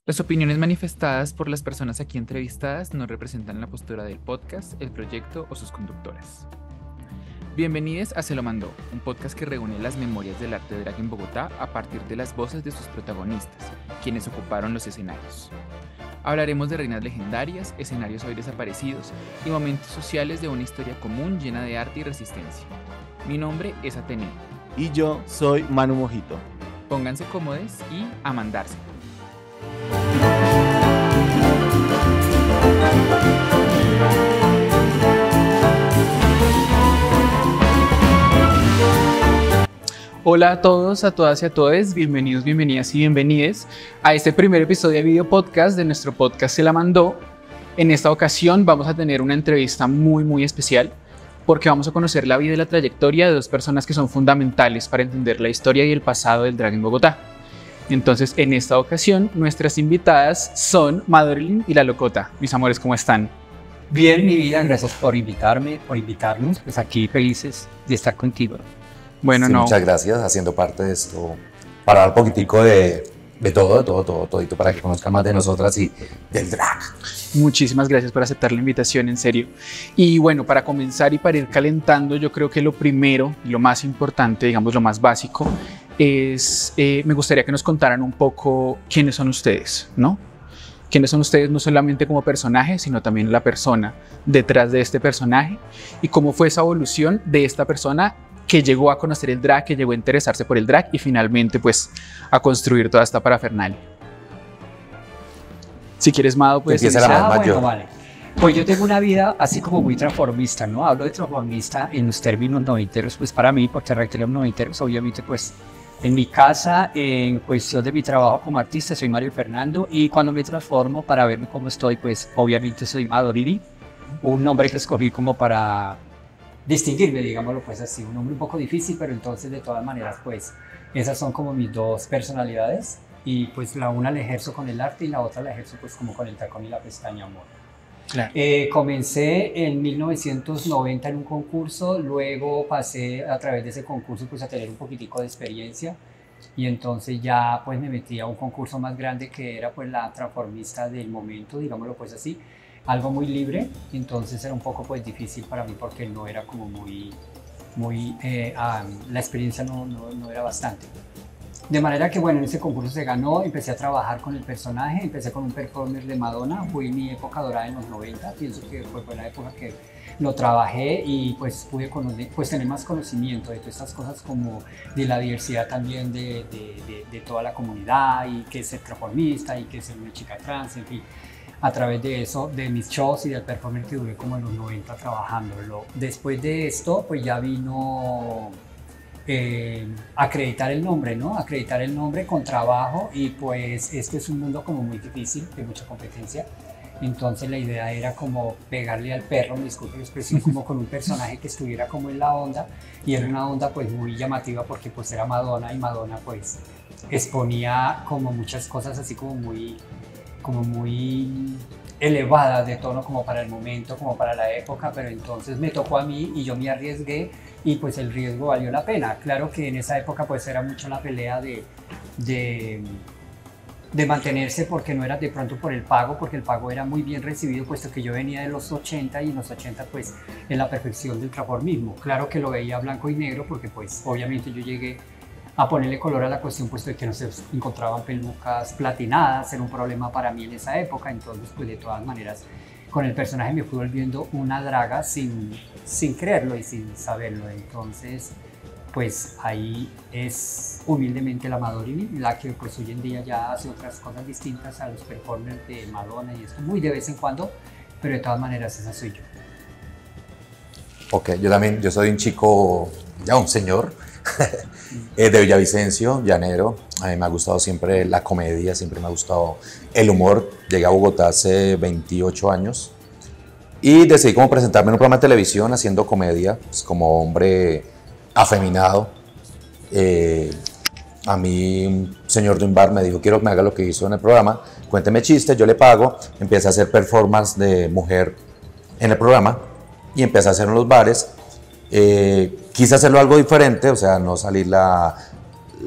Las opiniones manifestadas por las personas aquí entrevistadas no representan la postura del podcast, el proyecto o sus conductoras. Bienvenidos a Se lo mandó, un podcast que reúne las memorias del arte drag en Bogotá a partir de las voces de sus protagonistas, quienes ocuparon los escenarios. Hablaremos de reinas legendarias, escenarios hoy desaparecidos y momentos sociales de una historia común llena de arte y resistencia. Mi nombre es Ateneo. Y yo soy Manu Mojito. Pónganse cómodos y a mandarse. Hola a todos, a todas y a todos, bienvenidos, bienvenidas y bienvenides a este primer episodio de video podcast de nuestro podcast Se la mandó. En esta ocasión vamos a tener una entrevista muy especial porque vamos a conocer la vida y la trayectoria de dos personas que son fundamentales para entender la historia y el pasado del drag en Bogotá. Entonces, en esta ocasión, nuestras invitadas son Madeline y La Locota. Mis amores, ¿cómo están? Bien, mi vida, gracias por invitarme, por invitarnos. Pues aquí felices de estar contigo. Bueno, sí, no. Muchas gracias, haciendo parte de esto, para dar un poquitico de todito, para que conozcan más de nosotras y del drag. Muchísimas gracias por aceptar la invitación, en serio. Y bueno, para comenzar y para ir calentando, yo creo que lo primero y lo más importante, digamos lo más básico, es, me gustaría que nos contaran un poco quiénes son ustedes, ¿no? Quiénes son ustedes no solamente como personajes, sino también la persona detrás de este personaje y cómo fue esa evolución de esta persona que llegó a conocer el drag, que llegó a interesarse por el drag y finalmente pues a construir toda esta parafernalia. Si quieres, Mado, puedes Empieza la más mayor. Vale. Pues yo tengo una vida así como muy transformista, ¿no? Hablo de transformista en los términos noventeros, pues para mí, porque reitero noventeros, obviamente pues en mi casa, en cuestión de mi trabajo como artista, soy Mario Fernando, y cuando me transformo para verme cómo estoy, pues obviamente soy Madoriri, un nombre que escogí como para distinguirme, digámoslo pues así, un nombre un poco difícil, pero entonces de todas maneras pues esas son como mis dos personalidades y pues la una la ejerzo con el arte y la otra la ejerzo pues como con el tacón y la pestaña amor. Claro. Comencé en 1990 en un concurso, luego pasé a través de ese concurso pues a tener un poquitico de experiencia y entonces ya pues me metí a un concurso más grande que era pues la transformista del momento, digámoslo pues así, algo muy libre, entonces era un poco pues difícil para mí porque no era como la experiencia no era bastante. De manera que bueno, en ese concurso se ganó, empecé a trabajar con el personaje, empecé con un performer de Madonna, fue mi época dorada en los 90, pienso que fue la época que lo trabajé y pues pude tener más conocimiento de todas estas cosas como de la diversidad también de toda la comunidad y qué es ser transformista y qué es ser una chica trans, en fin. A través de eso, de mis shows y del performer que duré como en los 90 trabajándolo. Después de esto, pues ya vino acreditar el nombre, ¿no? Acreditar el nombre con trabajo y pues este es un mundo como muy difícil, de mucha competencia. Entonces la idea era como pegarle al perro, me disculpo la expresión, como con un personaje que estuviera como en la onda y era una onda pues muy llamativa porque pues era Madonna y Madonna pues exponía como muchas cosas así como muy elevada de tono como para el momento, como para la época, pero entonces me tocó a mí y yo me arriesgué y pues el riesgo valió la pena. Claro que en esa época pues era mucho la pelea de mantenerse porque no era de pronto por el pago, porque el pago era muy bien recibido puesto que yo venía de los 80 y en los 80 pues en la perfección del transformismo. Claro que lo veía blanco y negro porque pues obviamente yo llegué a ponerle color a la cuestión puesto de que no se encontraban pelucas platinadas, era un problema para mí en esa época, entonces pues de todas maneras con el personaje me fui volviendo una draga sin creerlo y sin saberlo, entonces pues ahí es humildemente la Madorini, la que pues hoy en día ya hace otras cosas distintas a los performers de Madonna y esto muy de vez en cuando, pero de todas maneras esa soy yo. Ok, yo soy un chico, ya un señor, de Villavicencio, llanero. A mí me ha gustado siempre la comedia, siempre me ha gustado el humor. Llegué a Bogotá hace 28 años y decidí como presentarme en un programa de televisión haciendo comedia, pues, como hombre afeminado. A mí un señor de un bar me dijo: quiero que me haga lo que hizo en el programa, cuénteme chistes, yo le pago. Empecé a hacer performance de mujer en el programa y empecé a hacerlo en los bares. Quise hacerlo algo diferente, o sea, no salir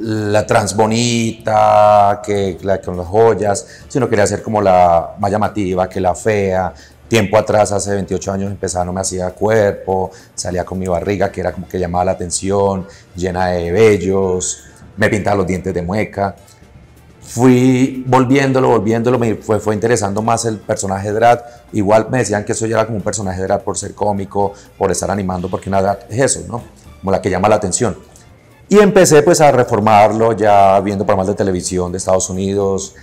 la trans bonita, que la con las joyas, sino quería ser como la más llamativa, que la fea. Tiempo atrás, hace 28 años, empezaba, no me hacía cuerpo, salía con mi barriga, que era como que llamaba la atención, llena de vellos, me pintaba los dientes de mueca. Fui volviéndolo, me fue interesando más el personaje drag. Igual me decían que eso ya era como un personaje drag por ser cómico, por estar animando, porque una drag es eso, ¿no? Como la que llama la atención. Y empecé pues a reformarlo, ya viendo programas de televisión de Estados Unidos,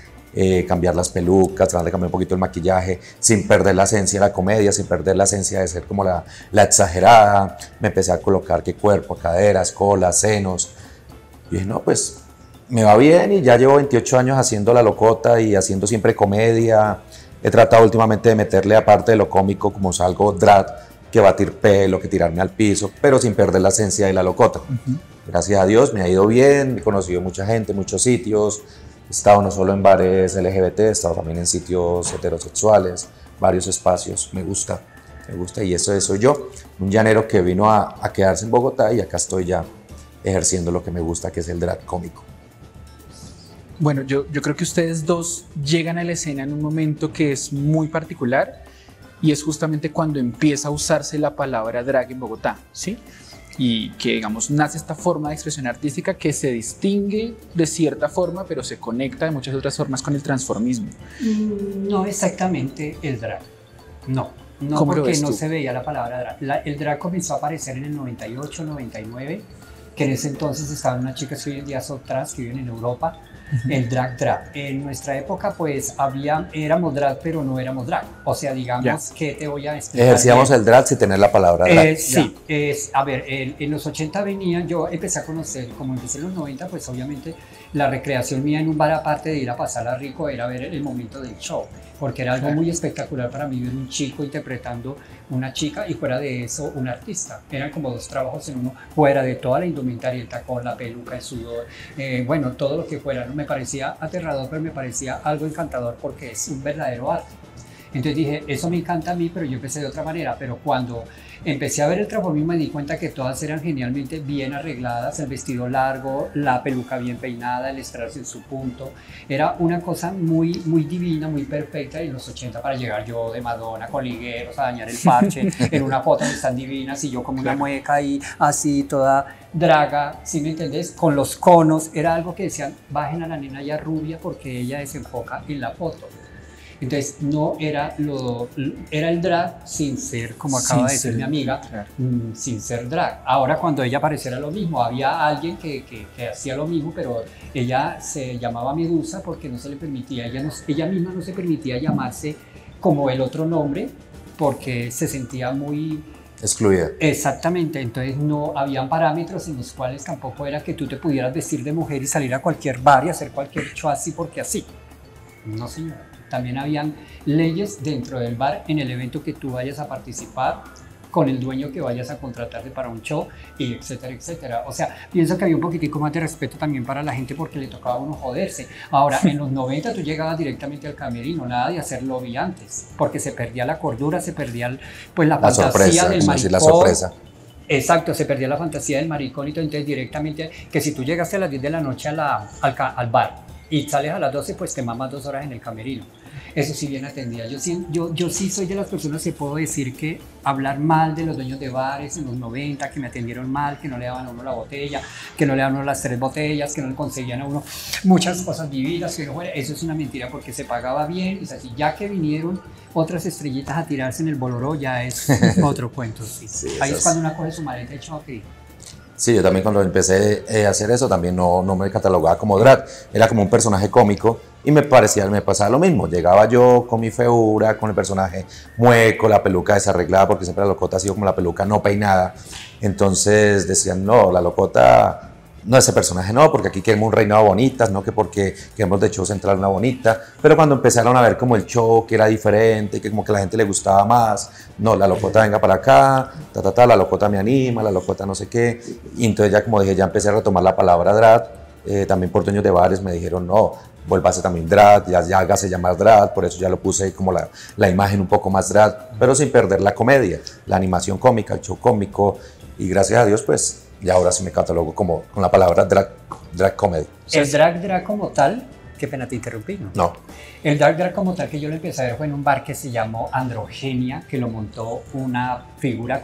cambiar las pelucas, tratar de cambiar un poquito el maquillaje, sin perder la esencia de la comedia, sin perder la esencia de ser como la exagerada. Me empecé a colocar que cuerpo, caderas, cola, senos. Y dije, no, pues me va bien, y ya llevo 28 años haciendo la locota y haciendo siempre comedia. He tratado últimamente de meterle, aparte de lo cómico, como algo drag, que batir pelo, que tirarme al piso, pero sin perder la esencia de la locota. Gracias a Dios me ha ido bien, he conocido mucha gente, muchos sitios. He estado no solo en bares LGBT, he estado también en sitios heterosexuales, varios espacios. Me gusta y eso soy yo, un llanero que vino a quedarse en Bogotá, y acá estoy ya ejerciendo lo que me gusta, que es el drag cómico. Bueno, yo creo que ustedes dos llegan a la escena en un momento que es muy particular, y es justamente cuando empieza a usarse la palabra drag en Bogotá, ¿sí? Y que, digamos, nace esta forma de expresión artística que se distingue de cierta forma, pero se conecta de muchas otras formas con el transformismo. No exactamente el drag, no porque no se veía la palabra drag. El drag comenzó a aparecer en el 98, 99, que en ese entonces estaban unas chicas que hoy en día son trans, que viven en Europa. El drag. En nuestra época, pues, éramos drag, pero no éramos drag. O sea, digamos, que te voy a explicar. Ejercíamos el drag sin tener la palabra drag. Sí, a ver, en los 80 venía, yo empecé a conocer, como empecé en los 90, pues obviamente la recreación mía en un bar, aparte de ir a pasarla rico, era ver el momento del show, porque era algo muy espectacular para mí ver un chico interpretando una chica, y fuera de eso un artista. Eran como dos trabajos en uno, fuera de toda la indumentaria, el tacón, la peluca, el sudor, bueno, todo lo que fuera, ¿no? Me parecía aterrador, pero me parecía algo encantador, porque es un verdadero arte. Entonces dije, eso me encanta a mí, pero yo empecé de otra manera. Pero cuando empecé a ver el transformismo, me di cuenta que todas eran genialmente bien arregladas, el vestido largo, la peluca bien peinada, el estrarse en su punto. Era una cosa muy, muy divina, muy perfecta. Y en los 80, para llegar yo de Madonna con ligueros a dañar el parche en una foto donde están divinas, y yo como una mueca ahí, así toda draga, ¿sí me entendés? Con los conos, era algo que decían, bajen a la nena ya rubia porque ella desenfoca en la foto. Entonces no era era el drag sin ser, como acaba de decir mi amiga, claro, sin ser drag. Ahora, cuando ella apareciera, lo mismo, había alguien que hacía lo mismo, pero ella se llamaba Medusa porque no se le permitía, ella misma no se permitía llamarse como el otro nombre, porque se sentía muy excluida. Exactamente, entonces no habían parámetros en los cuales tampoco era que tú te pudieras vestir de mujer y salir a cualquier bar y hacer cualquier show así porque así. No, señora. También habían leyes dentro del bar en el evento que tú vayas a participar, con el dueño que vayas a contratarte para un show, y etcétera, etcétera. O sea, pienso que había un poquitico más de respeto también para la gente, porque le tocaba a uno joderse. Ahora, en los 90 tú llegabas directamente al camerino, nada de hacer lobby antes, porque se perdía la cordura, se perdía pues la fantasía sorpresa, del maricón. La sorpresa. Exacto, se perdía la fantasía del maricón, y entonces directamente, que si tú llegaste a las 10 de la noche al bar y sales a las 12, pues te mamas 2 horas en el camerino. Eso sí, bien atendida. Yo sí soy de las personas que puedo decir que hablar mal de los dueños de bares en los 90, que me atendieron mal, que no le daban a uno la botella, que no le daban a uno las 3 botellas, que no le conseguían a uno muchas cosas divinas, que no fuera. Eso es una mentira, porque se pagaba bien. Es así, ya que vinieron otras estrellitas a tirarse en el boloró, ya es otro cuento. Sí. Sí, ahí es cuando uno coge su maleta y chao, aquí. Sí, yo también cuando empecé a hacer eso también no me catalogaba como drag, era como un personaje cómico, y me pasaba lo mismo. Llegaba yo con mi feura, con el personaje mueco, la peluca desarreglada, porque siempre la locota ha sido como la peluca no peinada. Entonces decían, no, la locota no, ese personaje no, porque aquí queremos un reinado bonitas, no que porque queremos de show central una bonita. Pero cuando empezaron a ver como el show que era diferente, que como que a la gente le gustaba más, no, la locota venga para acá, la locota me anima, la locota no sé qué. Y entonces ya, como dije, ya empecé a retomar la palabra drag. También por dueños de bares me dijeron, no, vuélvase también drag, ya hágase llamar drag. Por eso ya lo puse como la imagen un poco más drag, pero sin perder la comedia, la animación cómica, el show cómico. Y gracias a Dios, pues, y ahora sí me catalogo como con la palabra drag drag comedy. El drag como tal, qué pena te interrumpí, ¿no? No, El drag como tal que yo lo empecé a ver fue en un bar que se llamó Androgenia, que lo montó una figura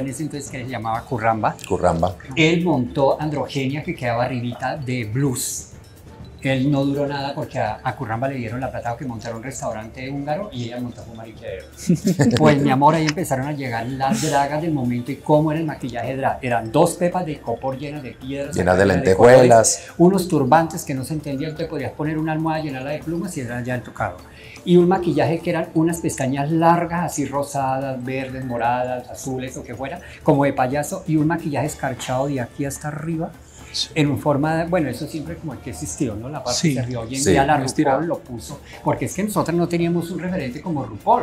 en ese entonces que se llamaba Curramba. Curramba. Él montó Androgenia, que quedaba arribita de blues. Él no duró nada porque a Curramba le dieron la plata que montaron un restaurante húngaro y ella montó un mariquero. Pues mi amor, ahí empezaron a llegar las dragas del momento y cómo era el maquillaje drag. Eran 2 pepas de copor llenas de piedras. Llenas de lentejuelas. Colores, unos turbantes que no se entendían, te podías poner una almohada llenarla de plumas y era ya el tocado. Y un maquillaje que eran unas pestañas largas, así rosadas, verdes, moradas, azules o que fuera, como de payaso, y un maquillaje escarchado de aquí hasta arriba. En forma de, bueno, eso siempre como que existió, ¿no? La parte Sí, que se rió. Hoy en sí, día la estirado. RuPaul lo puso, porque es que nosotros no teníamos un referente como RuPaul.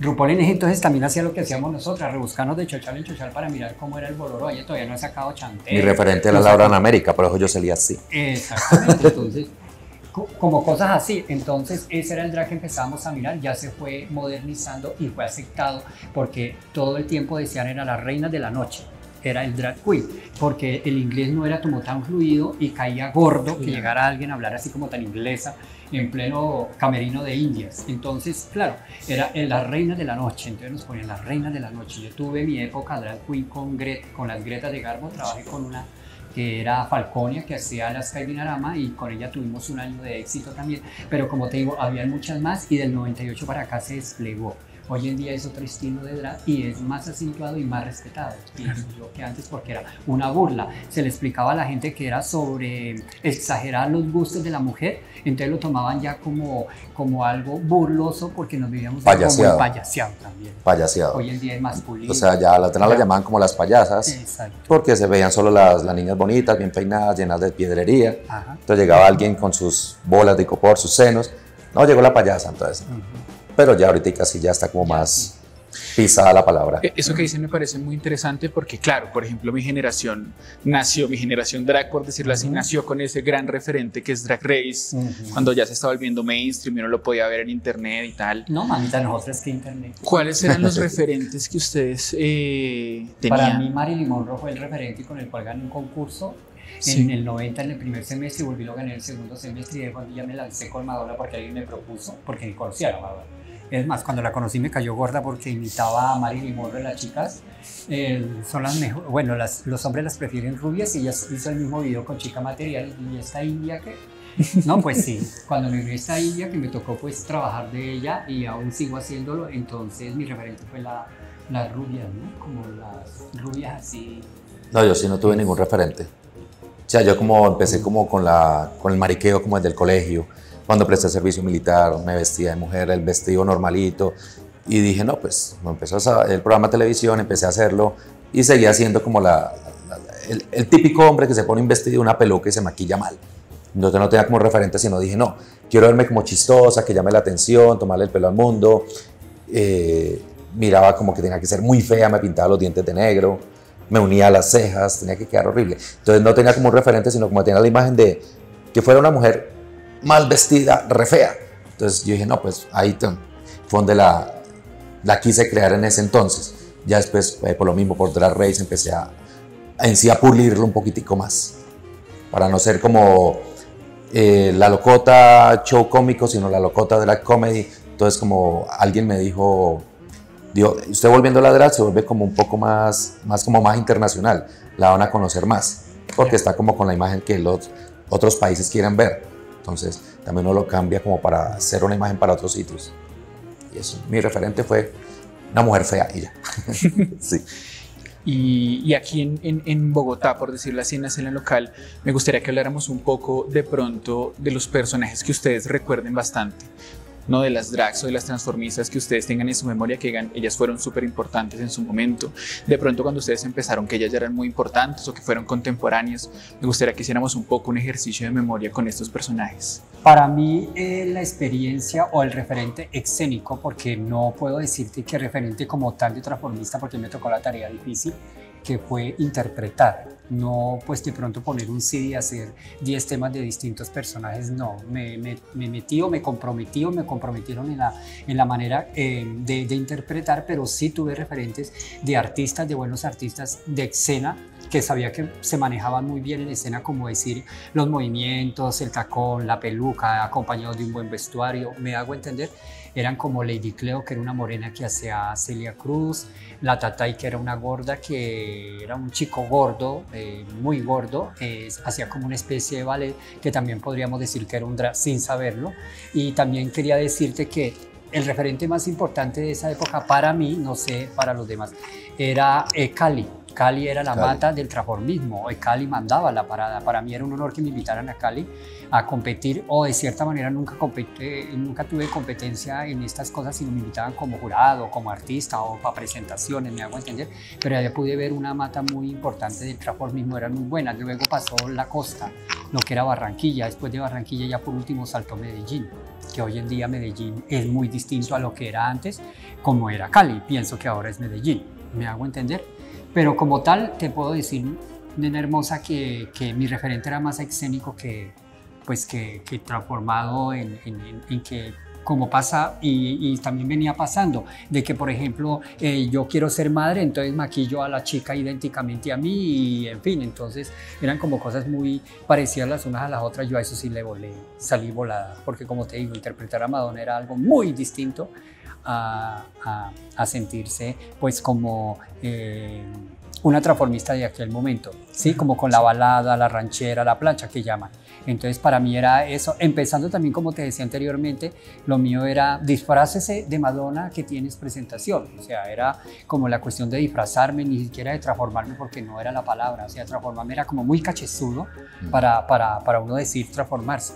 RuPaul en ese entonces también hacía lo que hacíamos nosotras, rebuscarnos de chochal en chochal para mirar cómo era el boloro. Ella todavía no ha sacado chanteo. Mi referente era Laura en América, por eso yo salía así. Exactamente, entonces, como cosas así. Entonces, ese era el drag que empezamos a mirar, ya se fue modernizando y fue aceptado, porque todo el tiempo decían era la reina de la noche. Era el drag queen, porque el inglés no era como tan fluido y caía gordo que llegara alguien a hablar así como tan inglesa en pleno camerino de Indias. Entonces, claro, era la reina de la noche, entonces nos ponían la reina de la noche. Yo tuve mi época drag queen con las Gretas de Garbo, trabajé con una que era Falconia, que hacía la Sky Dinarama, y con ella tuvimos un año de éxito también, pero como te digo, había muchas más y del 98 para acá se desplegó. Hoy en día es otro estilo de drag y es más acentuado y más respetado, pienso yo, que antes, porque era una burla. Se le explicaba a la gente que era sobre exagerar los gustos de la mujer, entonces lo tomaban ya como algo burloso porque nos vivíamos como Payaseado. payaseado también. Payaseado. Hoy en día es más pulido. O sea, ya a la otra la llamaban como las payasas, Exacto. porque se veían solo las niñas bonitas, bien peinadas, llenas de piedrería. Ajá. Entonces llegaba alguien con sus bolas de copor, sus senos. No, llegó la payasa, entonces. Pero ya ahorita casi ya está como más pisada la palabra. Eso que dicen me parece muy interesante porque, claro, por ejemplo, mi generación drag, por decirlo así, nació con ese gran referente que es Drag Race, cuando ya se estaba volviendo mainstream y uno lo podía ver en internet y tal. No, mamita, nosotros que internet. ¿Cuáles eran los referentes que ustedes tenían? Para mí, Marilyn Monroe fue el referente con el cual gané un concurso. Sí. En el 90, en el primer semestre, y volví a ganar el segundo semestre, y de cuando ya me lancé con Madonna porque alguien me propuso, porque ni conocía a la Madonna. Es más, cuando la conocí me cayó gorda porque imitaba a Marilyn Monroe, las chicas. Son las mejores, bueno, los hombres las prefieren rubias, y ella hizo el mismo video con Chica Material. ¿Y esta india qué? No, pues sí, cuando me vi esta india que me tocó pues trabajar de ella y aún sigo haciéndolo, entonces mi referente fue las rubias, ¿no? Como las rubias así. No, yo sí no tuve ningún referente. O sea, yo como empecé como con el mariqueo como desde el colegio. Cuando presté servicio militar me vestía de mujer, el vestido normalito, y dije, no, pues me empezó el programa de televisión, empecé a hacerlo y seguía siendo como el típico hombre que se pone un vestido, una peluca y se maquilla mal. Entonces no tenía como referente, sino dije, no, quiero verme como chistosa, que llame la atención, tomarle el pelo al mundo. Miraba como que tenía que ser muy fea, me pintaba los dientes de negro, me unía las cejas, tenía que quedar horrible. Entonces no tenía como un referente, sino como tenía la imagen de que fuera una mujer mal vestida, re fea. Entonces yo dije, no, pues ahí fue donde la quise crear en ese entonces. Ya después, por lo mismo, por Drag Race, empecé en sí a pulirlo un poquitico más, para no ser como la locota show cómico, sino la locota drag comedy. Entonces, como alguien me dijo, usted volviendo a la drag se vuelve como un poco más internacional, la van a conocer más, porque está como con la imagen que los otros países quieren ver. Entonces también uno lo cambia como para hacer una imagen para otros sitios. Y eso, mi referente fue una mujer fea y ya. Sí. Y aquí en Bogotá, por decirlo así, en la escena local, me gustaría que habláramos un poco de pronto de los personajes que ustedes recuerden bastante, no de las drags o de las transformistas que ustedes tengan en su memoria, que digan, ellas fueron súper importantes en su momento. De pronto cuando ustedes empezaron, que ellas ya eran muy importantes o que fueron contemporáneas, me gustaría que hiciéramos un poco un ejercicio de memoria con estos personajes. Para mí la experiencia o el referente escénico, porque no puedo decirte que referente como tal de transformista, porque me tocó la tarea difícil, que fue interpretar, no pues de pronto poner un CD y hacer 10 temas de distintos personajes, no, me metí o me comprometieron en la manera de interpretar, pero sí tuve referentes de artistas, de buenos artistas de escena, que sabía que se manejaban muy bien en escena, como decir los movimientos, el tacón, la peluca, acompañados de un buen vestuario, me hago entender. Eran como Lady Cleo, que era una morena que hacía Celia Cruz, la Tatay, que era una gorda, que era un chico gordo, muy gordo, hacía como una especie de ballet, que también podríamos decir que era un drag sin saberlo. Y también quería decirte que el referente más importante de esa época para mí, no sé para los demás, era Cali. Cali era la mata del transformismo. Cali mandaba la parada. Para mí era un honor que me invitaran a Cali a competir, o de cierta manera nunca tuve competencia en estas cosas, sino me invitaban como jurado, como artista o para presentaciones, me hago entender. Pero allá pude ver una mata muy importante del transformismo, eran muy buenas. Luego pasó la costa, lo que era Barranquilla. Después de Barranquilla ya por último saltó Medellín, que hoy en día Medellín es muy distinto a lo que era antes, como era Cali. Pienso que ahora es Medellín, me hago entender. Pero como tal, te puedo decir, nena hermosa, que mi referente era más escénico que transformado en que, como pasa, y también venía pasando, de que, por ejemplo, yo quiero ser madre, entonces maquillo a la chica idénticamente a mí, y en fin, entonces eran como cosas muy parecidas las unas a las otras. Yo a eso sí le volé, salí volada, porque como te digo, interpretar a Madonna era algo muy distinto a sentirse pues como una transformista de aquel momento, ¿sí? Como con la balada, la ranchera, la plancha que llaman. Entonces para mí era eso, empezando también, como te decía anteriormente, lo mío era disfrácese de Madonna que tienes presentación. O sea, era como la cuestión de disfrazarme, ni siquiera de transformarme, porque no era la palabra. O sea, transformarme era como muy cachezudo para uno decir transformarse.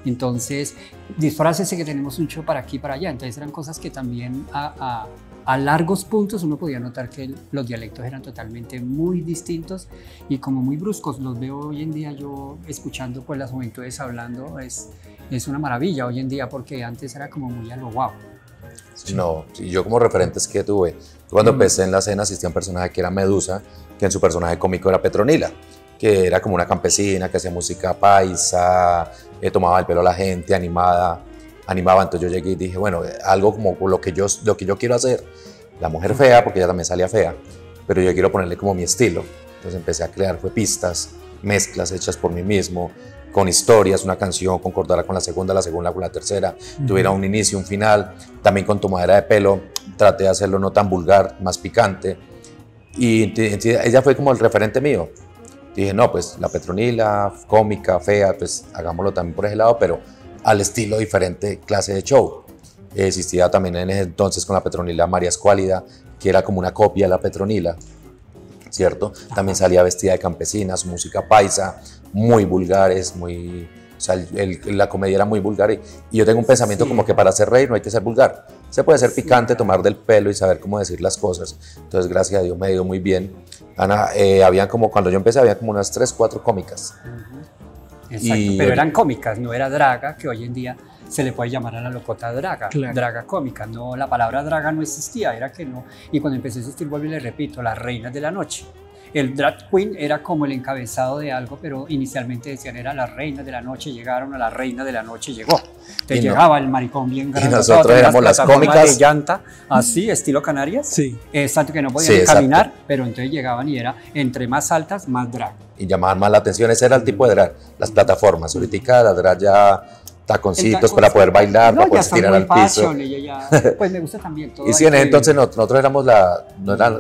Entonces, disfrácese que tenemos un show para aquí y para allá. Entonces eran cosas que también a largos puntos uno podía notar que los dialectos eran totalmente muy distintos y como muy bruscos. Los veo hoy en día, yo escuchando pues las juventudes hablando, es una maravilla hoy en día, porque antes era como muy a lo guau. No, yo como referentes que tuve, cuando empecé en la escena asistía a un personaje que era Medusa, que en su personaje cómico era Petronila, que era como una campesina que hacía música paisa, tomaba el pelo a la gente, animaba. Entonces yo llegué y dije, bueno, algo como lo que yo quiero hacer, la mujer fea, porque ella también salía fea, pero yo quiero ponerle como mi estilo. Entonces empecé a crear pistas, mezclas hechas por mí mismo, con historias, una canción concordara con la segunda con la tercera, tuviera un inicio, un final, también con tomadera de pelo, traté de hacerlo no tan vulgar, más picante, y ella fue como el referente mío. Dije, no, pues la Petronila, cómica, fea, pues hagámoslo también por ese lado, pero al estilo diferente clase de show. Existía también en ese entonces con la Petronila María Escuálida, que era como una copia de la Petronila, ¿cierto? También salía vestida de campesina, su música paisa, muy vulgares, muy... O sea, la comedia era muy vulgar y yo tengo un pensamiento como que para hacer reír no hay que ser vulgar. Se puede ser picante, tomar del pelo y saber cómo decir las cosas. Entonces, gracias a Dios me ha ido muy bien. Ana, habían como, cuando yo empecé, había como unas 3, 4 cómicas. Exacto, pero eran cómicas, no era draga, que hoy en día se le puede llamar a la locota draga, claro. Draga cómica. No, la palabra draga no existía, era que no. Y cuando empezó a existir, vuelvo y le repito, las reinas de la noche. El drag queen era como el encabezado de algo, pero inicialmente decían era las reinas de la noche, llegaron a la reina de la noche, llegó. Entonces llegaba el maricón bien grande. Y nosotros éramos las cómicas. De llanta, así, estilo Canarias. Sí. Exacto, que no podían caminar, pero entonces llegaban y era entre más altas, más drag. Y llamaban más la atención, ese era el tipo de drag, las plataformas. Ahorita la drag ya taconcitos para poder bailar, para poder tirar al piso. Pues me gusta también todo. Y sí, entonces nosotros éramos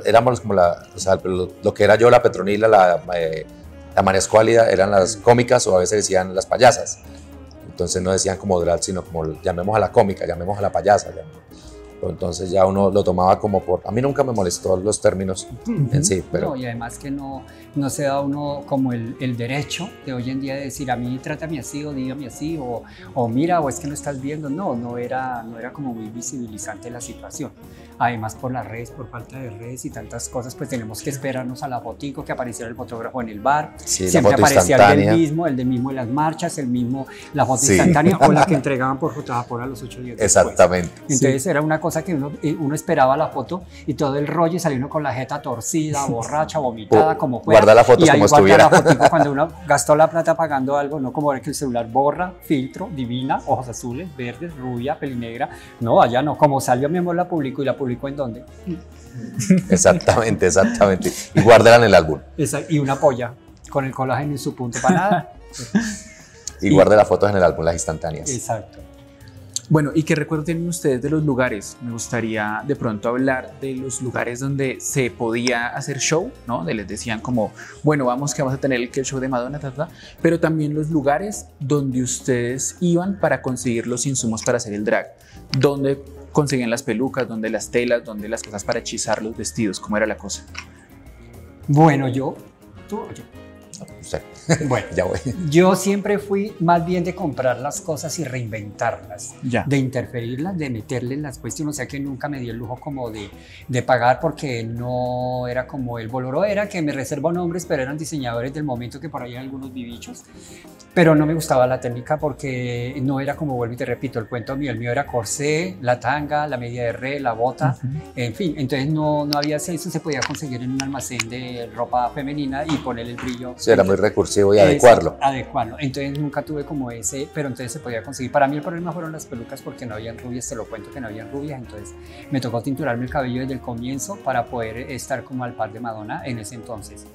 éramos como o sea, lo que era yo, la Petronila, la María Escuálida, eran las cómicas, o a veces decían las payasas. Entonces no decían como drag, sino como llamemos a la cómica, llamemos a la payasa. Entonces ya uno lo tomaba como por... A mí nunca me molestó los términos en sí, pero... No, y además que no se da uno como el derecho de hoy en día de decir a mí trátame así o dígame así o mira o es que no estás viendo. No era como muy visibilizante la situación. Además por las redes, por falta de redes y tantas cosas, pues tenemos que esperarnos a la fotico, que apareciera el fotógrafo en el bar. Sí, siempre aparecía el mismo en las marchas, la foto instantánea o la que entregaban por J. Vapor a los 8 días después. Exactamente. Entonces era una cosa cosa que uno esperaba la foto y todo el rollo y salió uno con la jeta torcida, borracha, vomitada, como fuera. Guarda la foto como estuviera. La fotico cuando uno gastó la plata pagando algo, no como ver que el celular borra, filtro, divina, ojos azules, verdes, rubia, pelinegra. No, allá no. Como salió, mi amor, la publicó. ¿Y la publicó en dónde? Exactamente, exactamente. Y guárdala en el álbum. Y una polla con el colágeno en su punto para nada. Y guarde las fotos en el álbum, las instantáneas. Exacto. Bueno, ¿y qué recuerdo tienen ustedes de los lugares? Me gustaría de pronto hablar de los lugares donde se podía hacer show, ¿no? Donde les decían como, bueno, vamos que vamos a tener el show de Madonna, pero también los lugares donde ustedes iban para conseguir los insumos para hacer el drag. ¿Dónde conseguían las pelucas? ¿Dónde las telas? ¿Dónde las cosas para hechizar los vestidos? ¿Cómo era la cosa? Bueno, ¿tú o yo? Usted. Bueno, Ya voy. yo siempre fui más bien de comprar las cosas y reinventarlas, Ya. de interferirlas, de meterle en las cuestiones, o sea que nunca me di el lujo como de pagar porque no era como el boloró, era que me reservo nombres, pero eran diseñadores del momento que por ahí hay algunos vivichos, pero no me gustaba la técnica porque no era como, vuelvo y te repito, el cuento mío, el mío era corsé, la tanga, la media de re, la bota, en fin, entonces no había eso, se podía conseguir en un almacén de ropa femenina y ponerle el brillo. Sí, era muy recursivo y adecuarlo. Adecuarlo. Entonces nunca tuve como ese, pero entonces se podía conseguir. Para mí el problema fueron las pelucas porque no habían rubias, te lo cuento que no habían rubias, entonces me tocó tinturarme el cabello desde el comienzo para poder estar como al par de Madonna en ese entonces.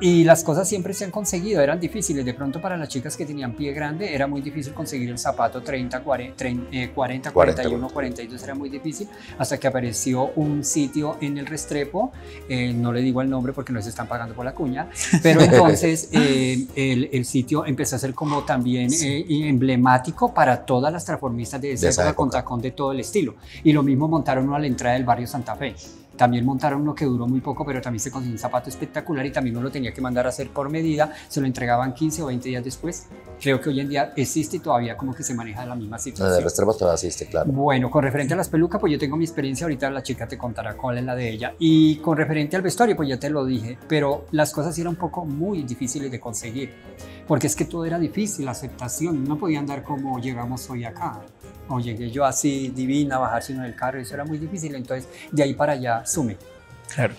Y las cosas siempre se han conseguido, eran difíciles. De pronto para las chicas que tenían pie grande era muy difícil conseguir el zapato 40, 41, 42, era muy difícil. Hasta que apareció un sitio en el Restrepo, no le digo el nombre porque no se están pagando por la cuña, pero entonces el sitio empezó a ser como también emblemático para todas las transformistas de esa época con tacón de todo el estilo. Y lo mismo montaron uno a la entrada del barrio Santa Fe. También montaron uno que duró muy poco, pero también se consiguió un zapato espectacular y también uno lo tenía que mandar a hacer por medida, se lo entregaban 15 o 20 días después. Creo que hoy en día existe y todavía como que se maneja la misma situación. El Restrepo todavía existe, claro. Bueno, con referente a las pelucas, pues yo tengo mi experiencia, ahorita la chica te contará cuál es la de ella. Y con referente al vestuario, pues ya te lo dije, pero las cosas eran un poco muy difíciles de conseguir, porque es que todo era difícil, la aceptación, no podía andar como llegamos hoy acá. O llegué yo así divina, bajar sino del carro, eso era muy difícil, entonces de ahí para allá sume. Claro.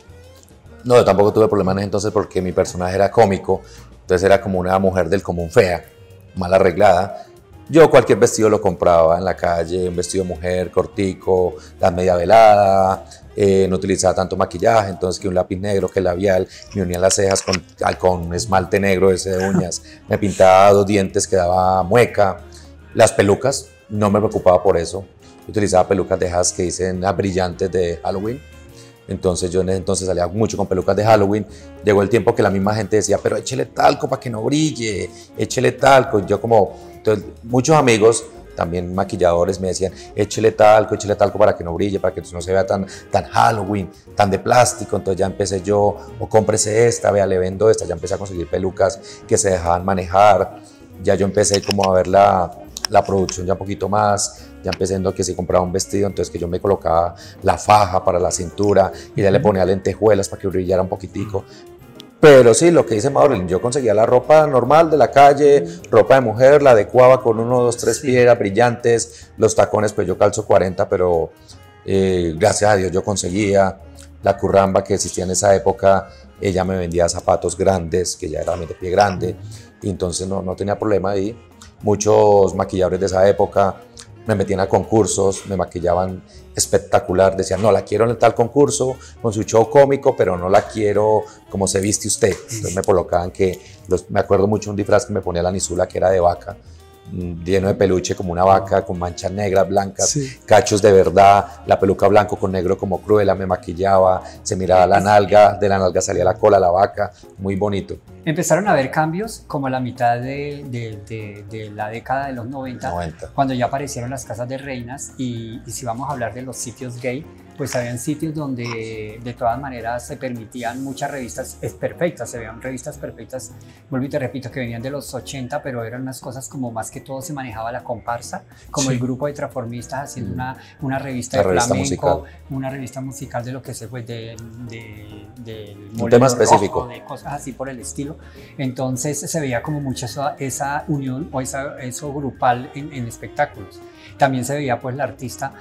No, yo tampoco tuve problemas entonces porque mi personaje era cómico, entonces era como una mujer del común fea, mal arreglada. Yo cualquier vestido lo compraba en la calle, un vestido de mujer, cortico, la media velada, no utilizaba tanto maquillaje, entonces que un lápiz negro, que labial, me unía las cejas con esmalte negro ese de uñas, me pintaba 2 dientes, quedaba mueca. Las pelucas, no me preocupaba por eso, yo utilizaba pelucas de esas que dicen brillantes de Halloween. Entonces yo en ese entonces salía mucho con pelucas de Halloween. Llegó el tiempo que la misma gente decía, pero échele talco para que no brille, échele talco. Yo entonces, muchos amigos, también maquilladores, me decían, échele talco para que no brille, para que no se vea tan Halloween, tan de plástico. Entonces ya empecé yo, o cómprese esta, vea, le vendo esta. Ya empecé a conseguir pelucas que se dejaban manejar. Ya yo empecé como a ver la producción ya un poquito más. Ya empecé en que si compraba un vestido, entonces que yo me colocaba la faja para la cintura y ya le ponía lentejuelas para que brillara un poquitico. Pero sí, lo que dice Maureen, yo conseguía la ropa normal de la calle, ropa de mujer, la adecuaba con 1, 2, 3 piedras brillantes, los tacones, pues yo calzo 40, pero gracias a Dios yo conseguía. La curramba que existía en esa época, ella me vendía zapatos grandes, que ya era de pie grande, y entonces no tenía problema ahí. Muchos maquilladores de esa época me metían a concursos, me maquillaban espectacular, decían, no, la quiero en tal concurso, con su show cómico, pero no la quiero como se viste usted. Entonces me colocaban me acuerdo mucho un disfraz que me ponía la Nisula, que era de vaca, lleno de peluche como una vaca, con manchas negras, blancas, sí, cachos de verdad, la peluca blanco con negro como Cruella, me maquillaba, se miraba la nalga, de la nalga salía la cola, la vaca, muy bonito. Empezaron a haber cambios como a la mitad de la década de los 90, cuando ya aparecieron las casas de reinas y si vamos a hablar de los sitios gay, pues habían sitios donde de todas maneras se permitían muchas revistas perfectas, se veían revistas perfectas, vuelvo y te repito, que venían de los 80, pero eran unas cosas como más que todo se manejaba la comparsa, como sí, el grupo de transformistas haciendo una revista de flamenco, musical, una revista musical de lo que se fue un tema específico, rojo, de cosas así por el estilo. Entonces se veía como mucho esa unión o eso grupal en espectáculos. También se veía pues la artista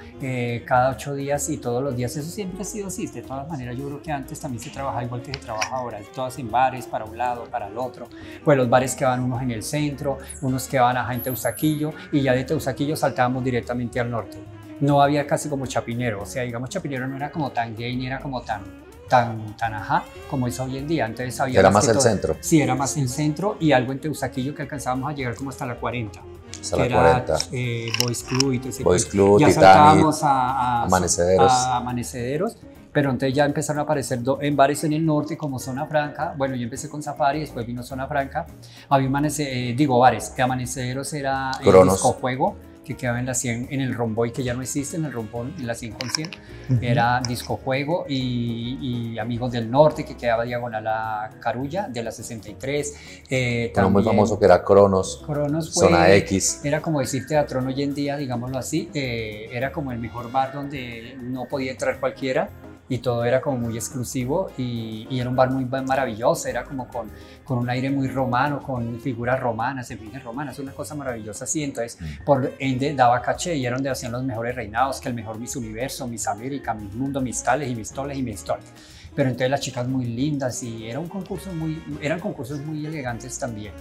cada 8 días y todos los días, eso siempre ha sido así. De todas maneras, yo creo que antes también se trabajaba igual que se trabaja ahora, todas en bares, para un lado, para el otro. Pues los bares quedaban unos en el centro, unos quedaban en Teusaquillo, y ya de Teusaquillo saltábamos directamente al norte. No había casi como Chapinero, o sea, digamos, Chapinero no era como tan gay ni era como tan ajá, como es hoy en día. Entonces había era más el centro. Sí, era más el centro, y algo en Teusaquillo que alcanzábamos a llegar como hasta la 40. Hasta la 40. Boys Club y todo ese Boys Club, ya Titanic, saltábamos a Amanecederos. Pero entonces ya empezaron a aparecer en bares en el norte como Zona Franca. Bueno, yo empecé con Safari, después vino Zona Franca. Había bares, que Amanecederos era el Disco Fuego, que quedaba en la 100, en el Romboy, que ya no existe, en el Rombón, en la 100 con 100, era Disco Juego, y Amigos del Norte, que quedaba diagonal a Carulla, de la 63. Uno muy famoso que era Cronos Zona X. Era como decir Teatrón hoy en día, digámoslo así. Era como el mejor bar donde no podía entrar cualquiera, y todo era como muy exclusivo, y era un bar muy maravilloso, era como con un aire muy romano, con figuras romanas, enfinas romanas, una cosa maravillosa así. Entonces por ende daba caché, y era donde hacían los mejores reinados, que el mejor Miss Universo, Miss América, Miss Mundo, Miss Tales y Miss Toles y Miss Toles. Pero entonces las chicas muy lindas, y eran concursos muy elegantes también.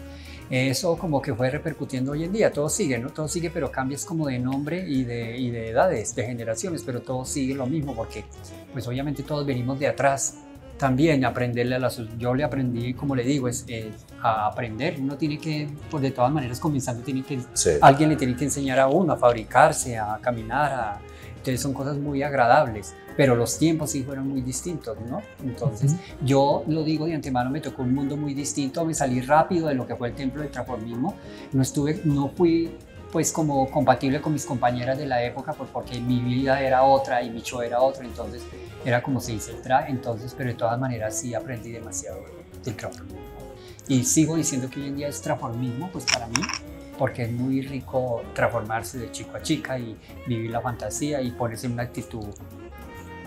Eso como que fue repercutiendo hoy en día. Todo sigue, ¿no? Todo sigue, pero cambias como de nombre y de edades, de generaciones, pero todo sigue lo mismo, porque pues obviamente todos venimos de atrás. También aprenderle yo le aprendí, como le digo, a aprender. Uno tiene que, pues de todas maneras, comenzando, alguien le tiene que enseñar a uno a fabricarse, a caminar, entonces son cosas muy agradables, pero los tiempos sí fueron muy distintos, ¿no? Entonces yo lo digo de antemano, me tocó un mundo muy distinto, me salí rápido de lo que fue el templo del transformismo, no fui pues como compatible con mis compañeras de la época, porque mi vida era otra y mi show era otro, entonces era como se dice el traje, entonces, pero de todas maneras sí aprendí demasiado del transformismo. Y sigo diciendo que hoy en día es transformismo, pues para mí, porque es muy rico transformarse de chico a chica y vivir la fantasía y ponerse en una actitud.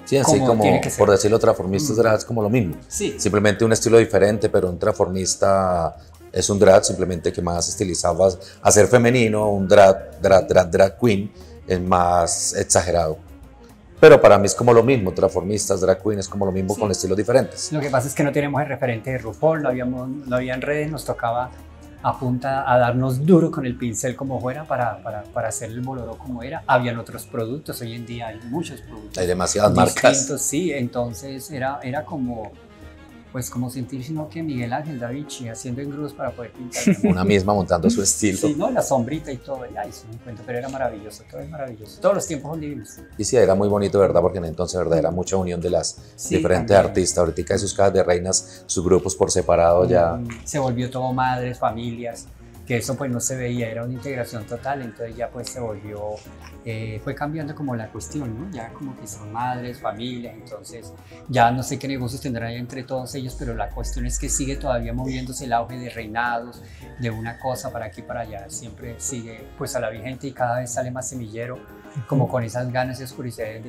Sí, así como, por decirlo, transformistas drag es como lo mismo. Sí. Simplemente un estilo diferente, pero un transformista es un drag simplemente que más estilizado a ser femenino, un drag queen es más exagerado. Pero para mí es como lo mismo, transformistas, drag queen es como lo mismo, sí, con estilos diferentes. Lo que pasa es que no tenemos el referente de RuPaul, no había en redes, nos tocaba a darnos duro con el pincel como fuera para hacer el boloró como era. Habían otros productos, hoy en día hay muchos productos. Hay demasiadas marcas. Sí, entonces era como sentir, sino que Miguel Ángel Da Vinci haciendo engrudos para poder pintar. Una misma montando su estilo. Sí, ¿no? La sombrita y todo, ya hizo un cuento, pero era maravilloso, todo es maravilloso. Todos los tiempos son divinos. Y sí, era muy bonito, ¿verdad? Porque en entonces, ¿verdad? Era mucha unión de las diferentes artistas. Ahorita hay sus casas de reinas, sus grupos por separado ya. Se volvió todo madres, familias, que eso pues no se veía, era una integración total, entonces ya pues se volvió, fue cambiando como la cuestión, ¿no? Ya como que son madres, familias, entonces ya no sé qué negocios tendrán entre todos ellos, pero la cuestión es que sigue todavía moviéndose el auge de reinados, de una cosa para aquí para allá, siempre sigue pues a la vigente y cada vez sale más semillero, como con esas ganas y oscuridades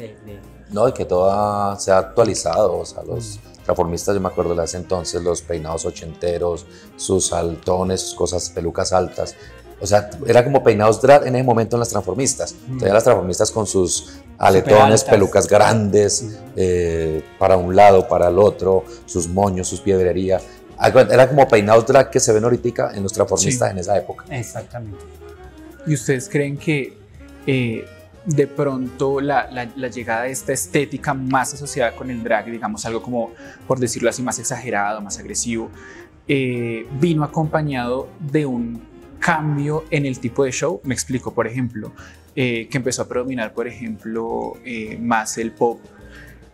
No, y que todo se ha actualizado, o sea, los transformistas, yo me acuerdo de ese entonces, los peinados ochenteros, sus saltones, sus cosas, pelucas altas, o sea, era como peinados drag en ese momento en las transformistas. Entonces las transformistas con sus aletones, pelucas grandes, para un lado, para el otro, sus moños, sus piedrerías. Era como peinados drag que se ven ahorita en los transformistas en esa época. Exactamente. ¿Y ustedes creen que de pronto la llegada de esta estética más asociada con el drag, digamos algo como, por decirlo así, más exagerado, más agresivo, vino acompañado de un cambio en el tipo de show? Me explico, por ejemplo, que empezó a predominar, por ejemplo, más el pop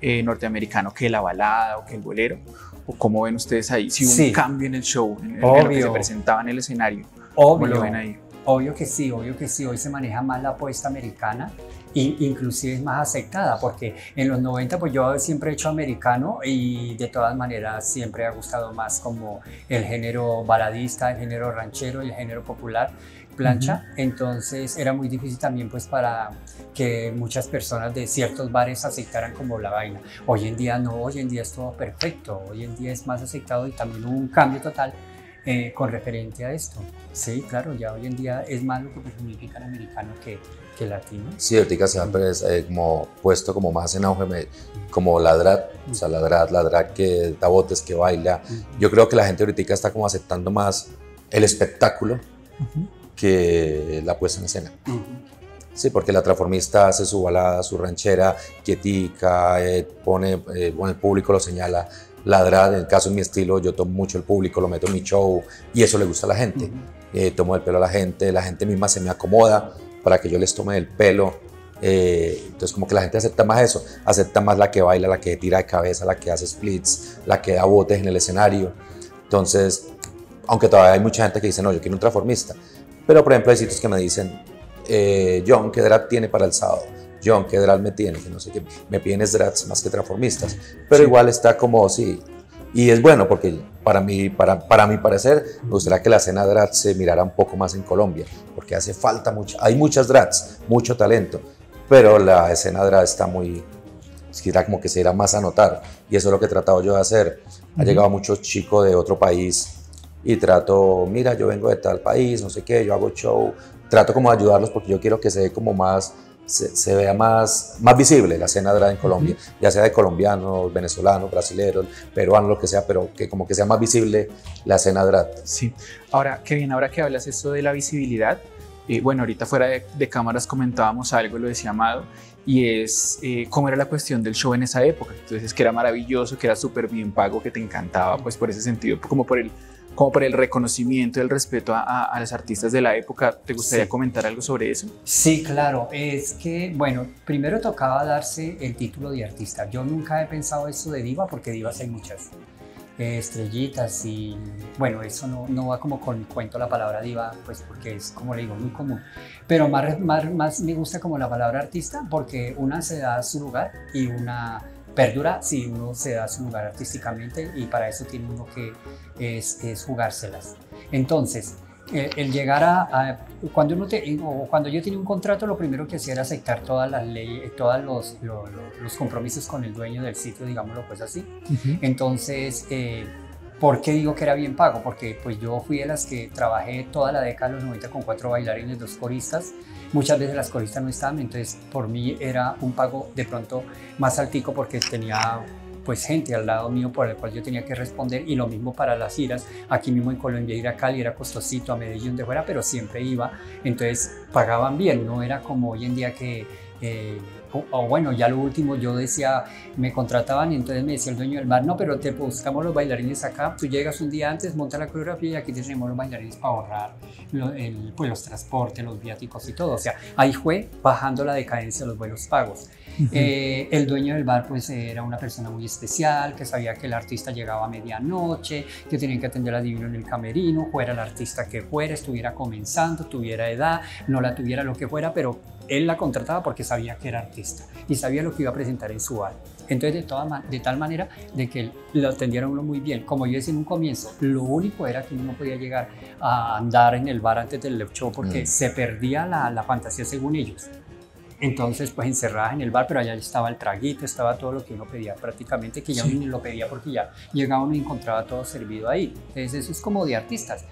norteamericano que la balada o que el bolero. ¿O cómo ven ustedes ahí? Si hubo un cambio en el show, en lo que se presentaba en el escenario. ¿Cómo lo ven ahí? Obvio que sí, hoy se maneja más la apuesta americana e inclusive es más aceptada, porque en los 90 pues yo siempre he hecho americano y de todas maneras siempre ha gustado más como el género baladista, el género ranchero y el género popular, plancha. Entonces era muy difícil también pues para que muchas personas de ciertos bares aceptaran como la vaina. Hoy en día no, hoy en día es todo perfecto, hoy en día es más aceptado y también hubo un cambio total con referente a esto. Sí, claro, ya hoy en día es más lo que significa el americano que el latino. Sí, ahorita se ha como puesto como más en auge, como la drag, o sea, la drag que da botes, que baila. Yo creo que la gente ahorita está como aceptando más el espectáculo que la puesta en escena. Sí, porque la transformista hace su balada, su ranchera, quietica, pone, bueno, el público lo señala. La drag, en el caso de mi estilo, yo tomo mucho el público, lo meto en mi show y eso le gusta a la gente. Tomo el pelo a la gente misma se me acomoda para que yo les tome el pelo. Entonces como que la gente acepta más eso, acepta más la que baila, la que tira de cabeza, la que hace splits, la que da botes en el escenario. Entonces, aunque todavía hay mucha gente que dice, no, yo quiero un transformista. Pero por ejemplo hay sitios que me dicen, John, ¿qué drag tiene para el sábado? John, ¿qué drag me tiene? Que no sé qué, me piden drags más que transformistas. Pero igual está como, sí. Y es bueno porque para mi parecer, me gustaría que la escena drag se mirara un poco más en Colombia, porque hace falta mucho, hay muchas drags, mucho talento, pero la escena drag está muy, quisiera como que se irá más a notar, y eso es lo que he tratado yo de hacer. Ha llegado muchos chicos de otro país y trato, mira, yo vengo de tal país, no sé qué, yo hago show, trato como de ayudarlos porque yo quiero que se dé como más, se vea más visible la escena drag en Colombia, ya sea de colombianos, venezolanos, brasileños, peruanos, lo que sea, pero que como que sea más visible la escena drag. Sí, ahora que bien, ahora que hablas esto de la visibilidad, bueno, ahorita fuera de cámaras comentábamos algo, lo decía Amado, y es cómo era la cuestión del show en esa época. Entonces, que era maravilloso, que era súper bien pago, que te encantaba, pues por ese sentido, como por el reconocimiento y el respeto a los artistas de la época. ¿Te gustaría comentar algo sobre eso? Sí, claro. Es que, bueno, primero tocaba darse el título de artista. Yo nunca he pensado eso de diva, porque divas hay muchas. Estrellitas y, bueno, eso no va como con cuento la palabra diva, pues porque es, como le digo, muy común. Pero más me gusta como la palabra artista, porque una se da su lugar y una perdura si uno se da su lugar artísticamente, y para eso tiene uno que es jugárselas. Entonces, el llegar cuando yo tenía un contrato, lo primero que hacía era aceptar todas las leyes, todos los compromisos con el dueño del sitio, digámoslo pues así. Entonces, ¿por qué digo que era bien pago? Porque pues yo fui de las que trabajé toda la década de los 90 con 4 bailarines, 2 coristas. Muchas veces las coristas no estaban, entonces por mí era un pago de pronto más altico, porque tenía pues gente al lado mío por el cual yo tenía que responder, y lo mismo para las giras. Aquí mismo en Colombia ir a Cali era costosito, a Medellín, donde fuera, pero siempre iba, entonces pagaban bien, no era como hoy en día que bueno, ya lo último, yo decía, me contrataban y entonces me decía el dueño del bar, no, pero te buscamos los bailarines acá, tú llegas un día antes, monta la coreografía y aquí tenemos los bailarines para ahorrar pues los transportes, los viáticos y todo. O sea, ahí fue bajando la decadencia de los vuelos pagos. El dueño del bar pues era una persona muy especial, que sabía que el artista llegaba a medianoche, que tenían que atender a Divino en el camerino, fuera el artista que fuera, estuviera comenzando, tuviera edad, no la tuviera, lo que fuera, pero él la contrataba porque sabía que era artista y sabía lo que iba a presentar en su bar. Entonces, de tal manera de que lo atendieron uno muy bien. Como yo decía en un comienzo, lo único era que uno no podía llegar a andar en el bar antes del show, porque se perdía la fantasía según ellos. Entonces, pues encerradas en el bar, pero allá estaba el traguito, estaba todo lo que uno pedía prácticamente, que ya uno ni lo pedía porque ya llegaba uno y encontraba todo servido ahí. Entonces, eso es como de artistas.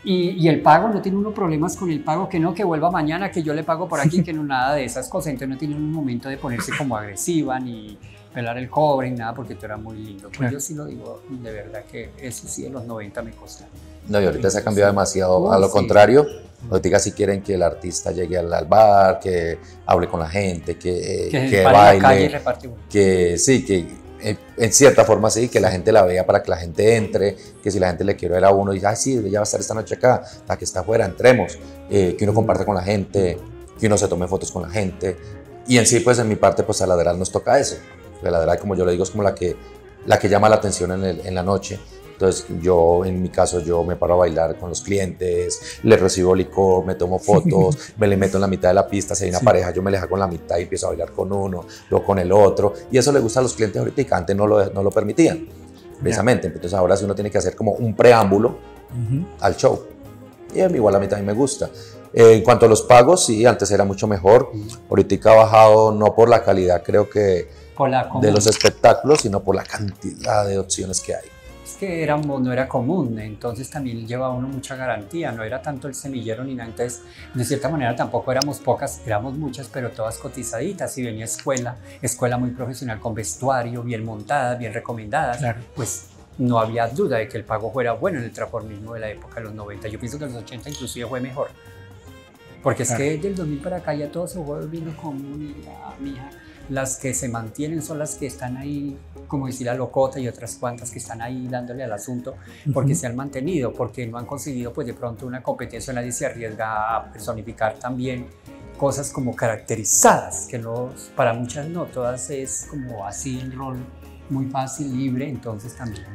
Y el pago, no tiene uno problemas con el pago, que no, que vuelva mañana, que yo le pago por aquí, que no, nada de esas cosas. Entonces no tiene un momento de ponerse como agresiva, ni pelar el cobre, ni nada, porque tú eras muy lindo. Pues yo sí lo digo, de verdad que eso sí de los 90 me costó. No, y ahorita se ha cambiado demasiado, a lo contrario. Ahorita sí quieren que el artista llegue al bar, que hable con la gente, que baile, la calle y reparte que sí, que en cierta forma sí, que la gente la vea para que la gente entre, que si la gente le quiere ver a uno y dice, sí, ella va a estar esta noche acá, la que está afuera, entremos, que uno comparte con la gente, que uno se tome fotos con la gente. Y en sí, pues en mi parte, pues a la drag nos toca eso. La drag, como yo le digo, es como la que llama la atención en la noche. Entonces yo, en mi caso, yo me paro a bailar con los clientes, les recibo licor, me tomo fotos, me le meto en la mitad de la pista, si hay una pareja, yo me le hago en la mitad y empiezo a bailar con uno, luego con el otro, y eso le gusta a los clientes ahorita, antes no lo permitían, precisamente. Entonces ahora sí uno tiene que hacer como un preámbulo al show, y igual a mí también me gusta. En cuanto a los pagos, sí, antes era mucho mejor, ahorita ha bajado no por la calidad, creo que de los espectáculos, sino por la cantidad de opciones que hay. es que no era común, entonces también llevaba uno mucha garantía, no era tanto el semillero ni nada, entonces de cierta manera tampoco éramos pocas, éramos muchas, pero todas cotizaditas, y venía escuela muy profesional con vestuario, bien montada, bien recomendada, Claro. pues no había duda de que el pago fuera bueno en el transformismo de la época de los 90, yo pienso que en los 80 inclusive fue mejor, porque es que del 2000 para acá ya todo se fue volviendo común, mija. Las que se mantienen son las que están ahí, como decir la locota, y otras cuantas que están ahí dándole al asunto porque se han mantenido, porque no han conseguido pues de pronto una competencia, nadie se arriesga a personificar también cosas como caracterizadas, que no, para muchas no, todas es como así el rol muy fácil, libre, entonces también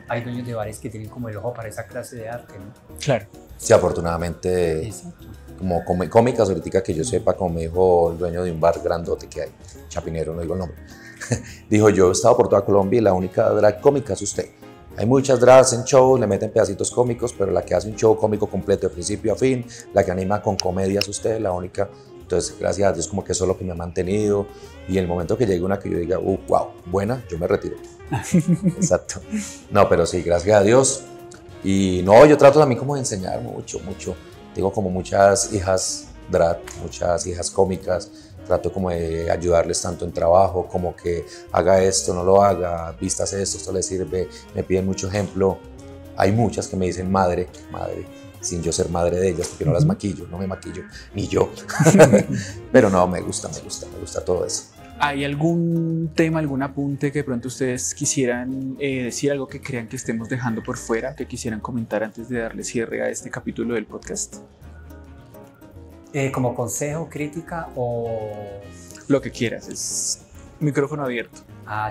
hay dueños de bares que tienen como el ojo para esa clase de arte, ¿no? Claro. Sí, afortunadamente, Exacto. como cómicas, ahorita que yo sepa, como me dijo el dueño de un bar grandote que hay, Chapinero, no digo el nombre, dijo: yo he estado por toda Colombia y la única drag cómica es usted. Hay muchas drags en shows, le meten pedacitos cómicos, pero la que hace un show cómico completo de principio a fin, la que anima con comedia es usted, la única. Entonces, gracias a Dios, como que eso es lo que me ha mantenido. Y el momento que llegue una que yo diga, wow, buena, yo me retiro. Exacto. No, pero sí, gracias a Dios. Y no, yo trato también como de enseñar mucho. Tengo como muchas hijas drag, muchas hijas cómicas. Trato como de ayudarles tanto en trabajo, como que haga esto, no lo haga, vistas esto le sirve. Me piden mucho ejemplo. Hay muchas que me dicen madre, sin yo ser madre de ellas, porque no las maquillo, no me maquillo, ni yo. Pero no, me gusta todo eso. ¿Hay algún tema, algún apunte que de pronto ustedes quisieran decir, algo que crean que estemos dejando por fuera, que quisieran comentar antes de darle cierre a este capítulo del podcast? Como consejo, crítica o... Lo que quieras, es micrófono abierto.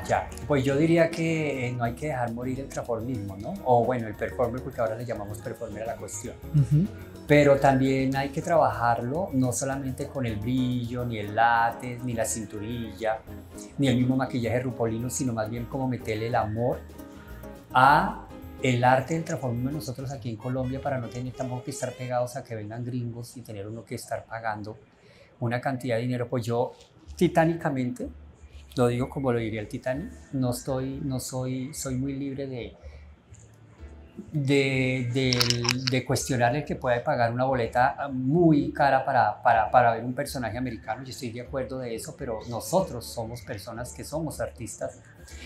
Ya. Pues yo diría que no hay que dejar morir el transformismo, ¿no? O bueno, el performer, porque ahora le llamamos performer a la cuestión. Pero también hay que trabajarlo, no solamente con el brillo, ni el látex, ni la cinturilla, ni el mismo maquillaje rupolino, sino más bien como meterle el amor a el arte del transformismo de nosotros aquí en Colombia, para no tener tampoco que estar pegados a que vengan gringos y tener uno que estar pagando una cantidad de dinero. Pues yo, titánicamente, lo digo como lo diría el Titanic, soy muy libre de cuestionar el que pueda pagar una boleta muy cara para ver un personaje americano. Yo estoy de acuerdo de eso, pero nosotros somos personas que somos artistas.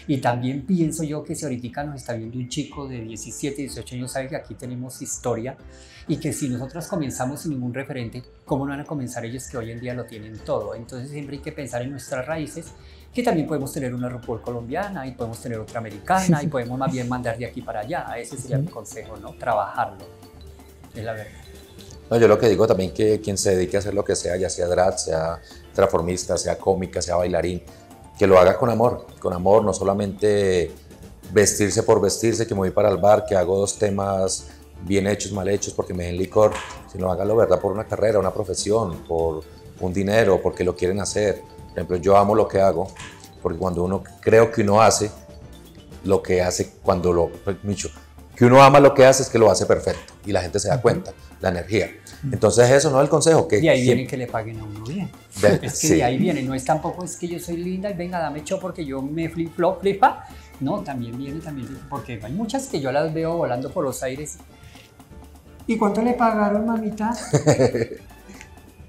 Y también pienso yo que si ahorita nos está viendo un chico de 17, 18 años, sabe que aquí tenemos historia, y que si nosotros comenzamos sin ningún referente, ¿cómo no van a comenzar ellos que hoy en día lo tienen todo? Entonces siempre hay que pensar en nuestras raíces, que también podemos tener una RuPaul colombiana y podemos tener otra americana y podemos más bien mandar de aquí para allá. Ese sería mi consejo, ¿no? Trabajarlo, es la verdad. No, yo lo que digo también, que quien se dedique a hacer lo que sea, ya sea drag, sea transformista, sea cómica, sea bailarín, que lo haga con amor, no solamente vestirse por vestirse, que me voy para el bar, que hago 2 temas bien hechos, mal hechos, porque me den licor, sino hágalo, ¿verdad?, por una carrera, una profesión, por un dinero, porque lo quieren hacer. Por ejemplo, yo amo lo que hago, porque cuando uno, creo que uno hace lo que hace, que uno ama lo que hace, es que lo hace perfecto, y la gente se da cuenta, la energía. Entonces eso no es el consejo. Y ahí viene que le paguen a uno bien. Es que de ahí viene, no es tampoco es que yo soy linda y venga, dame show porque yo me flipa. No, también viene, porque hay muchas que yo las veo volando por los aires. ¿Y cuánto le pagaron, mamita?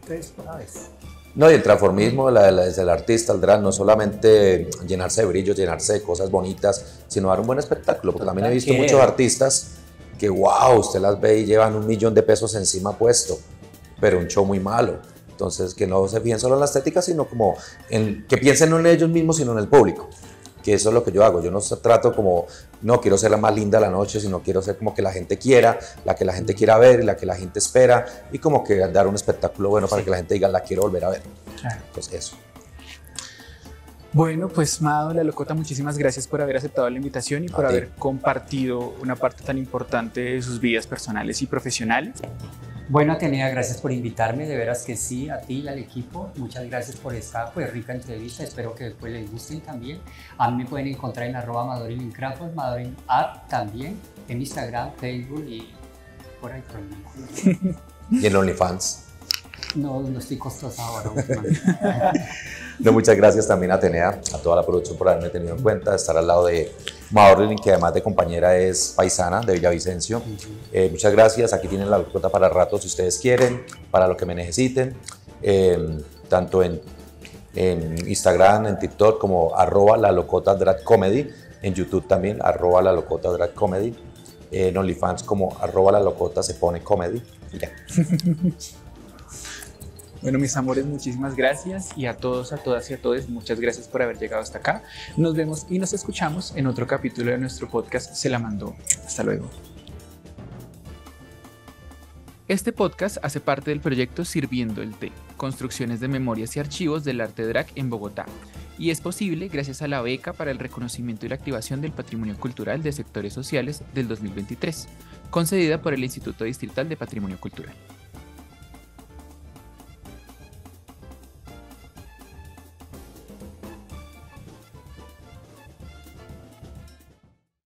Entonces, ¿sabes? No, y el transformismo desde el artista, el drag, no solamente llenarse de brillo, llenarse de cosas bonitas, sino dar un buen espectáculo, porque también he visto muchos artistas que wow, usted las ve y llevan $1 millón de pesos encima puesto, pero un show muy malo. Entonces, que no se fijen solo en la estética, sino como que piensen no en ellos mismos, sino en el público. Que eso es lo que yo hago. Yo no trato como, no quiero ser la más linda de la noche, sino quiero ser como que la gente quiera, la que la gente quiera ver y la que la gente espera, y como que dar un espectáculo bueno para que la gente diga, la quiero volver a ver. Claro. Entonces, eso. Bueno, pues Mado, La Locota, muchísimas gracias por haber aceptado la invitación y por haber compartido una parte tan importante de sus vidas personales y profesionales. Bueno, Atenea, gracias por invitarme, de veras que sí, a ti y al equipo. Muchas gracias por esta rica entrevista, espero que después les gusten también. A mí me pueden encontrar en @MadorinInCraftwork, MadorinArt también, en Instagram, Facebook y por ahí también. Y en OnlyFans. No estoy costosa ahora últimamente. No, muchas gracias también a Atenea, a toda la producción por haberme tenido en cuenta, estar al lado de Maureen, que además de compañera es paisana de Villavicencio. Muchas gracias, aquí tienen la locota para rato si ustedes quieren, para lo que me necesiten, tanto en Instagram, en TikTok como @lalocota_dragcomedy, en YouTube también @lalocota_dragcomedy, en OnlyFans como @lalocota se pone comedy y ya. Bueno, mis amores, muchísimas gracias y a todos, a todas y a todos, muchas gracias por haber llegado hasta acá. Nos vemos y nos escuchamos en otro capítulo de nuestro podcast Se la mandó. Hasta luego. Este podcast hace parte del proyecto Sirviendo el Té, construcciones de memorias y archivos del arte drag en Bogotá, y es posible gracias a la beca para el reconocimiento y la activación del patrimonio cultural de sectores sociales del 2023, concedida por el Instituto Distrital de Patrimonio Cultural.